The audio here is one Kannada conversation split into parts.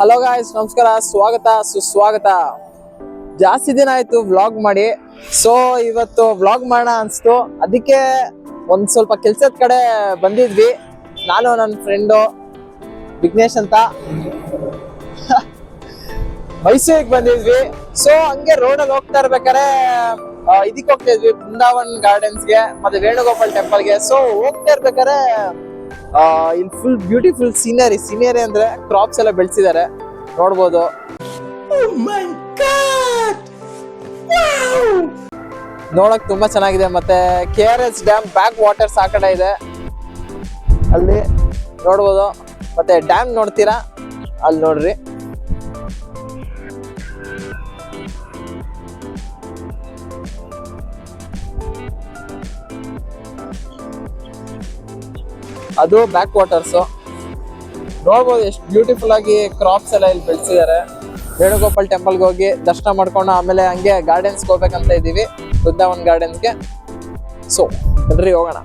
ಹಲೋ ಗಾಯ್ಸ್, ನಮಸ್ಕಾರ, ಸ್ವಾಗತ ಸುಸ್ವಾಗತ. ಜಾಸ್ತಿ ದಿನ ಆಯ್ತು ವ್ಲಾಗ್ ಮಾಡಿ. ಸೊ ಇವತ್ತು ವ್ಲಾಗ್ ಮಾಡೋಣ ಅನ್ಸ್ತು. ಅದಕ್ಕೆ ಒಂದ್ ಸ್ವಲ್ಪ ಕೆಲ್ಸದ ಕಡೆ ಬಂದಿದ್ವಿ. ನಾನು ನನ್ನ ಫ್ರೆಂಡು ವಿಘ್ನೇಶ್ ಅಂತ ಮೈಸೂರಿಗೆ ಬಂದಿದ್ವಿ. ಸೊ ಹಂಗೆ ರೋಡಲ್ಲಿ ಹೋಗ್ತಾ ಇರ್ಬೇಕಾರೆ ಇದಕ್ಕೆ ಹೋಗ್ತಾ ಇದ್ವಿ, ಬೃಂದಾವನ್ ಗಾರ್ಡನ್ಸ್ಗೆ ಮತ್ತೆ ವೇಣುಗೋಪಾಲ್ ಟೆಂಪಲ್ಗೆ. ಸೊ ಹೋಗ್ತಾ ಇರ್ಬೇಕಾರೆ ಇಲ್ಲಿ ಫುಲ್ ಬ್ಯೂಟಿಫುಲ್ ಸೀನರಿ ಅಂದ್ರೆ ಕ್ರಾಪ್ಸ್ ಎಲ್ಲ ಬೆಳೆಸಿದ್ದಾರೆ, ನೋಡ್ಬೋದು. ನೋಡಕ್ ತುಂಬಾ ಚೆನ್ನಾಗಿದೆ. ಮತ್ತೆ KRS ಡ್ಯಾಮ್ ಬ್ಯಾಕ್ ವಾಟರ್ಸ್ ಆ ಕಡೆ ಇದೆ, ಅಲ್ಲಿ ನೋಡ್ಬೋದು. ಮತ್ತೆ ಡ್ಯಾಮ್ ನೋಡ್ತೀರಾ, ಅಲ್ಲಿ ನೋಡ್ರಿ. ಅದು ಬ್ಯಾಕ್ ವಾಟರ್ಸ್ ನೋಡ್ಬೋದು. ಎಷ್ಟು ಬ್ಯೂಟಿಫುಲ್ ಆಗಿ ಕ್ರಾಪ್ಸ್ ಎಲ್ಲ ಇಲ್ಲಿ ಬೆಳೆಸಿದ್ದಾರೆ. ವೇಣುಗೋಪಾಲ್ ಟೆಂಪಲ್ಗೆ ಹೋಗಿ ದರ್ಶನ ಮಾಡ್ಕೊಂಡು ಆಮೇಲೆ ಹಂಗೆ ಗಾರ್ಡನ್ಸ್ಗೆ ಹೋಗ್ಬೇಕಂತ ಇದ್ದೀವಿ, ಬೃಂದಾವನ್ ಗಾರ್ಡನ್ಸ್ಗೆ. ಸೊ ಬನ್ರಿ ಹೋಗೋಣ.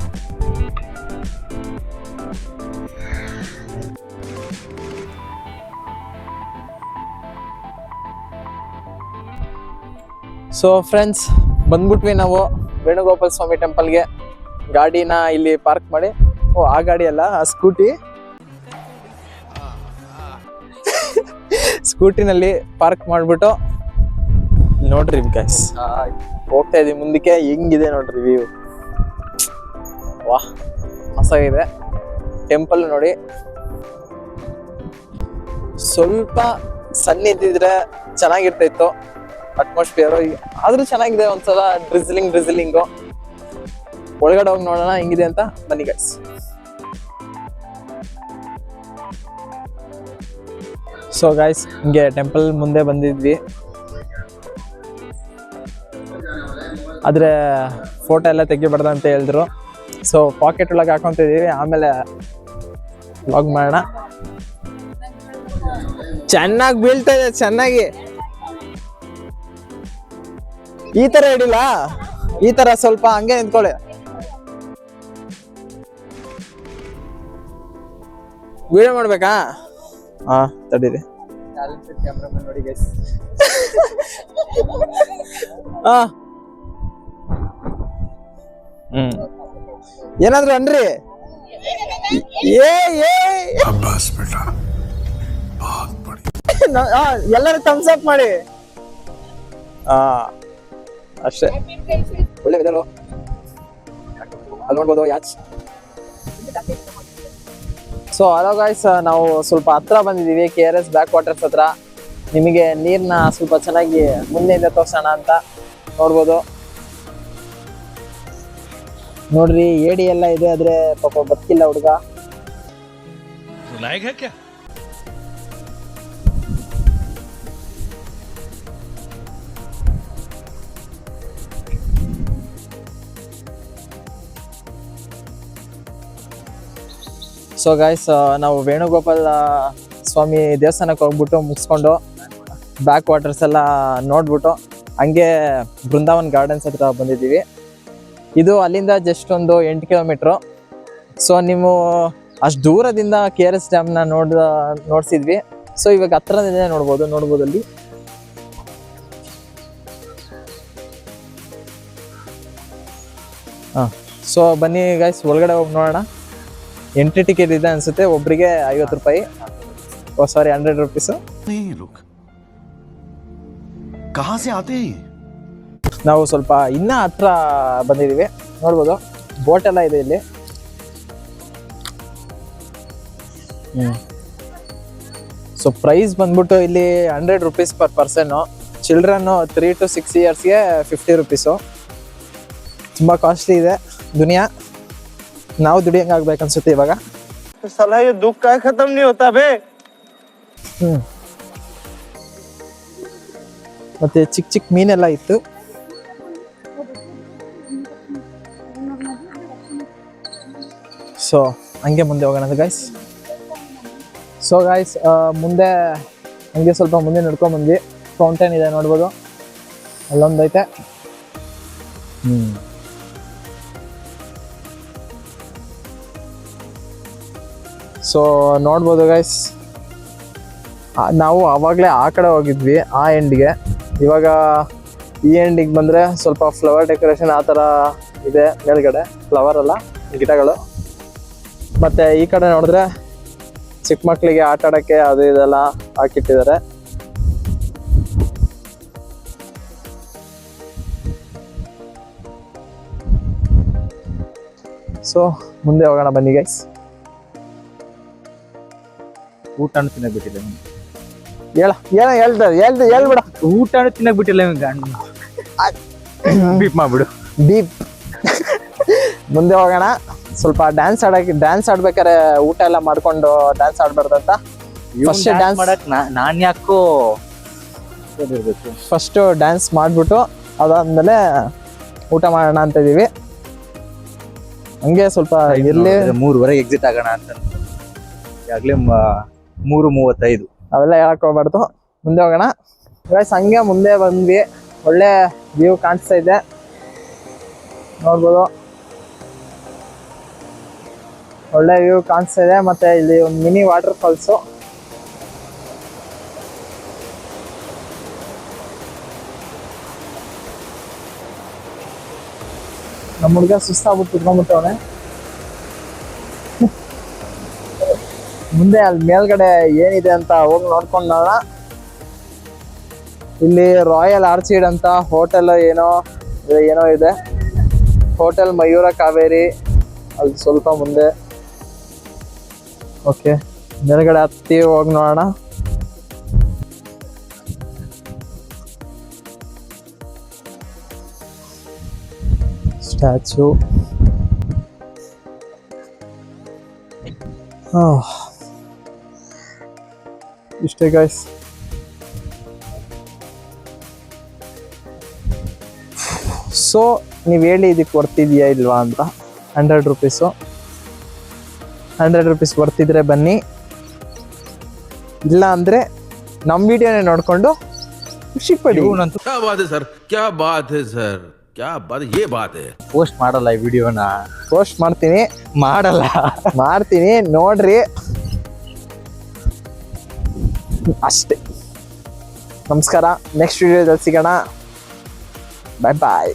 ಸೊ ಫ್ರೆಂಡ್ಸ್, ಬಂದ್ಬಿಟ್ವಿ ನಾವು ವೇಣುಗೋಪಾಲ್ ಸ್ವಾಮಿ ಟೆಂಪಲ್ಗೆ. ಗಾಡಿನ ಇಲ್ಲಿ ಪಾರ್ಕ್ ಮಾಡಿ, ಆ ಗಾಡಿ ಅಲ್ಲ, ಆ ಸ್ಕೂಟಿನಲ್ಲಿ ಪಾರ್ಕ್ ಮಾಡ್ಬಿಟ್ಟು ನೋಡ್ರಿ ಗೈಸ್, ಹೋಗ್ತಾ ಇದೀವಿ ಮುಂದಕ್ಕೆ. ಹೆಂಗಿದೆ ನೋಡ್ರಿ ವ್ಯೂ, ವಾಹ್ ಮಸಾಗಿದೆ. ಟೆಂಪಲ್ ನೋಡಿ, ಸ್ವಲ್ಪ ಸಣ್ಣ ಇದ್ದಿದ್ರೆ ಚೆನ್ನಾಗಿರ್ತಿತ್ತು ಅಟ್ಮಾಸ್ಫಿಯರ್. ಆದ್ರೂ ಚೆನ್ನಾಗಿದೆ. ಒಂದ್ಸಲ ಡ್ರಿಸ್ಲಿಂಗು. ಒಳಗಡೆ ಹೋಗಿ ನೋಡೋಣ ಹೆಂಗಿದೆ ಅಂತ, ಬನ್ನಿ ಗೈಸ್. ಸೊ ಗೈಸ್, ಹಿಂಗೆ ಟೆಂಪಲ್ ಮುಂದೆ ಬಂದಿದ್ವಿ. ಆದ್ರೆ ಫೋಟೋ ಎಲ್ಲ ತೆಗಿಬಾರ್ದು ಅಂತ ಹೇಳಿದ್ರು. ಸೊ ಪಾಕೆಟ್ ಒಳಗೆ ಹಾಕೊಂತಿದೀವಿ, ಆಮೇಲೆ ವ್ಲಾಗ್ ಮಾಡೋಣ. ಚೆನ್ನಾಗಿ ಬೀಳ್ತಾ ಇದೆ, ಚೆನ್ನಾಗಿ. ಈ ತರ ಹಿಡಿಲ್ಲ, ಈ ತರ ಸ್ವಲ್ಪ ಹಂಗೆ ನಿಂತ್ಕೊಳ್ಳಿ. ವಿಡಿಯೋ ಮಾಡ್ಬೇಕಾ? ಹಾ, ತಡೀರಿ. ಕ್ಯಾಮ್ರಾಮನ್ ನೋಡಿ ಗೈಸ್. ಏನಾದ್ರು ಅನ್ರಿ. ಎಲ್ಲರೂ ಥಮ್ಸ್ ಅಪ್ ಮಾಡಿ. ಅಷ್ಟೇ. ಒಳ್ಳೆ ವೆದರ್ ಅಲ್ಲಿ ನೋಡ್ಬೋದು, ಯಾಚ್. ಸೊ ಹಲೋ ಗಾಯ್ಸ್, ನಾವು ಸ್ವಲ್ಪ ಹತ್ರ ಬಂದಿದ್ದೀವಿ, KRS ಬ್ಯಾಕ್ ವಾಟರ್ಸ್ ಹತ್ರ. ನಿಮಗೆ ನೀರ್ನ ಸ್ವಲ್ಪ ಚೆನ್ನಾಗಿ ಮುಂದೆಯಿಂದ ತೋರ್ಸೋಣ ಅಂತ ನೋಡ್ಬೋದು. ನೋಡ್ರಿ, ಏಡಿ ಎಲ್ಲ ಇದೆ, ಆದ್ರೆ ಪಾಪ ಬದುಕಿಲ್ಲ ಹುಡುಗ. ಸೊ ಗಾಯ್ಸ್, ನಾವು ವೇಣುಗೋಪಾಲ್ ಸ್ವಾಮಿ ದೇವಸ್ಥಾನಕ್ಕೆ ಹೋಗ್ಬಿಟ್ಟು ಮುಗಿಸ್ಕೊಂಡು ಬ್ಯಾಕ್ ವಾಟರ್ಸ್ ಎಲ್ಲ ನೋಡ್ಬಿಟ್ಟು ಹಂಗೆ ಬೃಂದಾವನ್ ಗಾರ್ಡನ್ಸ್ ಹತ್ರ ಬಂದಿದ್ದೀವಿ. ಇದು ಅಲ್ಲಿಂದ ಜಸ್ಟ್ ಒಂದು 8 ಕಿಲೋಮೀಟ್ರು. ಸೊ ನೀವು ಅಷ್ಟು ದೂರದಿಂದ KRS ಡ್ಯಾಮ್ನ ನೋಡ್ಸಿದ್ವಿ. ಸೊ ಇವಾಗ ಹತ್ರದಿಂದ ನೋಡ್ಬೋದು ಅಲ್ಲಿ. ಸೊ ಬನ್ನಿ ಗೈಸ್, ಒಳಗಡೆ ಹೋಗಿ ನೋಡೋಣ. ಎಂಟ್ರಿ ಟಿಕೆಟ್ ಇದೆ ಅನ್ಸುತ್ತೆ, ಒಬ್ರಿಗೆ 50 ರೂಪಾಯಿ. ಸಾರಿ, 100 ರೂಪೀಸ್. ನಾವು ಸ್ವಲ್ಪ ಇನ್ನ ಹತ್ರ ಬಂದಿದೀವಿ, ನೋಡ್ಬೋದು. ಬೋಟ್ ಎಲ್ಲ ಇದೆ ಇಲ್ಲಿ. ಸೊ ಪ್ರೈಸ್ ಬಂದ್ಬಿಟ್ಟು ಇಲ್ಲಿ 100 rupees per person. Children 3 to 6 ಇಯರ್ಸ್ಗೆ 50 rupees. ತುಂಬಾ ಕಾಸ್ಟ್ಲಿ ಇದೆ ದುನಿಯಾ. ನಾವು ದುಡಿಯಂಗ ಆಗ್ಬೇಕನ್ಸುತ್ತೆ ಇವಾಗ. साला ये दुख का खत्म नहीं होता बे. ಮತ್ತೆ ಚಿಕ್ಕ ಮೀನೆಲ್ಲ ಇತ್ತು. ಸೊ ಹಂಗೆ ಮುಂದೆ ಹೋಗೋಣ ಗೈಸ್. ಸೊ ಗೈಸ್, ಮುಂದೆ ಹಂಗೆ ಸ್ವಲ್ಪ ಮುಂದೆ ನಡ್ಕೊಂಡ್ ಬಂದ್ವಿ. ಫೌಂಟೇನ್ ಇದೆ, ನೋಡ್ಬೋದು. ಅಲ್ಲೊಂದೈತೆ. ಸೊ ನೋಡ್ಬೋದು ಗೈಸ್, ನಾವು ಆವಾಗಲೇ ಆ ಕಡೆ ಹೋಗಿದ್ವಿ ಆ ಎಂಡಿಗೆ. ಇವಾಗ ಈ ಎಂಡಿಗೆ ಬಂದರೆ ಸ್ವಲ್ಪ ಫ್ಲವರ್ ಡೆಕೋರೇಷನ್ ಆ ಥರ ಇದೆ ಮೇಲ್ಗಡೆ. ಫ್ಲವರ್ ಅಲ್ಲ, ಗಿಡಗಳು. ಮತ್ತು ಈ ಕಡೆ ನೋಡಿದ್ರೆ ಚಿಕ್ಕ ಮಕ್ಕಳಿಗೆ ಆಟ ಆಡೋಕ್ಕೆ ಅದು ಇದೆಲ್ಲ ಹಾಕಿಟ್ಟಿದ್ದಾರೆ. ಸೊ ಮುಂದೆ ಹೋಗೋಣ ಬನ್ನಿ ಗೈಸ್. ಊಟನೂ ತಿನ್ನಕ್ ಬಿಟ್ಟಿಲ್ಲ ಹೇಳ್ಬಿಡ. ಊಟನೂ ತಿನ್ನಕ್ ಬಿಟ್ಟಿಲ್ಲ ಬೀಪ್ ಮಾಡ್ಬಿಡು. ಬೀಪ್. ಮುಂದೆ ಹೋಗೋಣ. ಸ್ವಲ್ಪ ಡ್ಯಾನ್ಸ್ ಆಡ್ಬೇಕಾರೆ ಊಟ ಎಲ್ಲ ಮಾಡ್ಕೊಂಡು ಡ್ಯಾನ್ಸ್ ಆಡ್ಬಾರ್ದಂತ ಫಸ್ಟ್ ಡ್ಯಾನ್ಸ್ ಮಾಡಕ್ ನಾನ್ ಯಾಕೋ ಇರ್ಬೇಕು. ಫಸ್ಟ್ ಡ್ಯಾನ್ಸ್ ಮಾಡ್ಬಿಟ್ಟು ಅದಾದ್ಮೇಲೆ ಊಟ ಮಾಡೋಣ ಅಂತ ಇದೀವಿ. ಹಂಗೆ ಸ್ವಲ್ಪ ಇರ್ಲಿ. 3:30 ಎಕ್ಸಿಟ್ ಆಗೋಣ ಅಂತ ಈಗಾಗ್ಲೇ 3:35. ಅವೆಲ್ಲ ಹೇಳಕ್ ಹೋಗ್ಬಾರ್ದು. ಮುಂದೆ ಹೋಗೋಣ ಗೈಸ್. ಹಂಗೆ ಮುಂದೆ ಬಂದ್ವಿ. ಒಳ್ಳೆ ವ್ಯೂ ಕಾಣಿಸ್ತಾ ಇದೆ, ನೋಡ್ಬೋದು. ಒಳ್ಳೆ ವ್ಯೂ ಕಾಣಿಸ್ತಾ ಇದೆ. ಮತ್ತೆ ಇಲ್ಲಿ ಒಂದು ಮಿನಿ ವಾಟರ್ ಫಾಲ್ಸು. ನಮ್ಮ ಹುಡುಗ ಸುಸ್ತಾಗ್ಬಿಟ್ಟು ಕುತ್ಕೊಂಡ್ಬಿಟ್ಟವನೆ. ಮುಂದೆ ಅಲ್ಲಿ ಮೇಲ್ಗಡೆ ಏನಿದೆ ಅಂತ ಹೋಗಿ ನೋಡ್ಕೊಂಡು ನೋಡೋಣ. ಇಲ್ಲಿ ರಾಯಲ್ ಆರ್ಚಿಡ್ ಅಂತ ಹೋಟೆಲ್ ಏನೋ ಇದೆ. ಹೋಟೆಲ್ ಮಯೂರ ಕಾವೇರಿ ಅಲ್ಲಿ ಸ್ವಲ್ಪ ಮುಂದೆ. ಓಕೆ, ಮೇಲ್ಗಡೆ ಹತ್ತಿ ಹೋಗಿ ನೋಡೋಣ. ಸ್ಟ್ಯಾಚು. ಇಷ್ಟೇ ಗೈಸ್. ಸೊ ನೀವು ಹೇಳಿ ಇದಕ್ಕೆ ಬರ್ತಿದ್ಯಾ ಇಲ್ವಾ ಅಂತ. 100 ರೂಪೀಸು. 100 ರೂಪೀಸ್ ಬರ್ತಿದ್ರೆ ಬನ್ನಿ, ಇಲ್ಲ ಅಂದರೆ ನಮ್ಮ ವಿಡಿಯೋನೇ ನೋಡಿಕೊಂಡು ಖುಷಿ ಪಡಿ. क्या बात है सर, क्या बात है सर, क्या बात, ये बात है. ಪೋಸ್ಟ್ ಮಾಡಲ್ಲ ಈ ವಿಡಿಯೋನ. ಪೋಸ್ಟ್ ಮಾಡ್ತೀನಿ ನೋಡ್ರಿ ಅಷ್ಟೇ. ನಮಸ್ಕಾರ, ನೆಕ್ಸ್ಟ್ ವಿಡಿಯೋದಲ್ಲಿ ಸಿಗೋಣ. ಬಾಯ್ ಬಾಯ್.